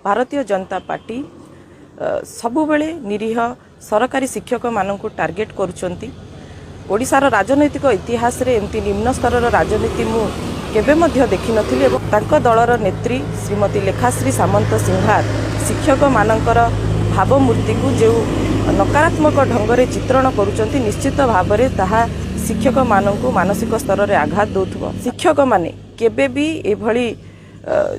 Bharatiya Janata party सबुबले निरीह सरकारी शिक्षक मानक टार्गेट करुचंती। ओडिशार राजनैतिक इतिहास रे एमती निम्न स्तर राजनीति मु केबे मध्य देखि नथिली एवं तांको दलर नेत्री श्रीमती लेखाश्री सामंत सिंहार शिक्षक मानकर भावमूर्ति को जो नकारात्मक ढंग से चित्रण करुचंती निश्चित भाव में ताहा शिक्षक मानक मानसिक स्तर में आघात दौथुव। शिक्षक माने केबे भी एभली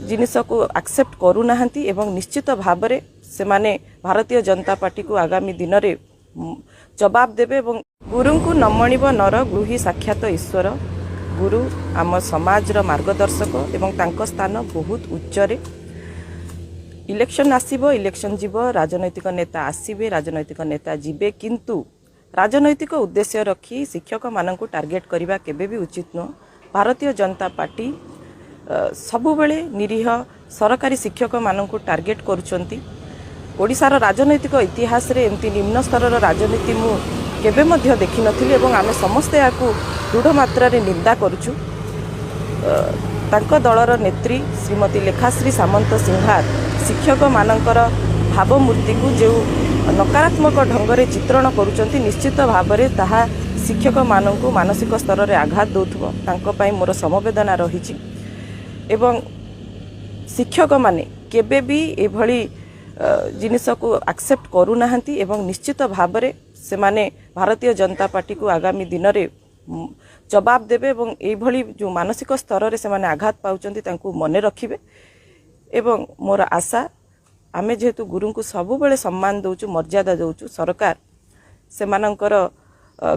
जिनिस को एक्सेप्ट करू नाहंती एवं निश्चित भाव में से माने भारतीय जनता पार्टी को आगामी दिन में जवाब देबे एवं गुरु को नमणिब नर गृही साक्षात ईश्वर। गुरु आम समाज मार्गदर्शक एवं तांको स्थान बहुत उच्चरे। इलेक्शन आसीबो, इलेक्शन जीव, राजनैतिक नेता आसीबे, राजनैतिक नेता जीवे, किंतु राजनैतिक उद्देश्य रखी शिक्षक मानक टार्गेट करने केबे भी उचित नुह। भारतीय जनता पार्टी सबुबले निरीह सरकारी शिक्षक मानक टार्गेट करुचंती। ओडिशार राजनैतिक इतिहास रे एमती निम्न स्तर राजनीति मु केबे मध्य देखि नथिली एवं आमे समस्ते याकू दृढ़ मात्रा रे निंदा करूछु। तांको दलर नेत्री श्रीमती लेखाश्री सामंत सिंहार शिक्षक मानकर भावमूर्ति को जो नकारात्मक ढंग से चित्रण करुचंती निश्चित भाव में ताहा शिक्षक मानक मानसिक स्तर में आघात दौथुव। तांको पई मोर समवेदना रहिछि एवं शिक्षक माने केबे भी एभली जिनिस को एक्सेप्ट करू नाहंती एवं निश्चित भाव में से माने भारतीय जनता पार्टी को आगामी दिन में जवाब देबे एवं एभली जो मानसिक स्तर में से माने आघात पाउचंती तांको मने रखिबे। एवं मोर आशा आमे जेहेतु गुरु को सबुबले सम्मान दउचु, मर्यादा दउचु, सरकार से मानकर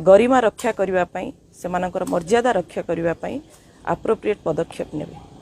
गरिमा रक्षा करने, से मानकर मर्यादा रक्षा करने एप्रोप्रिएट पदक्षेप नेबे।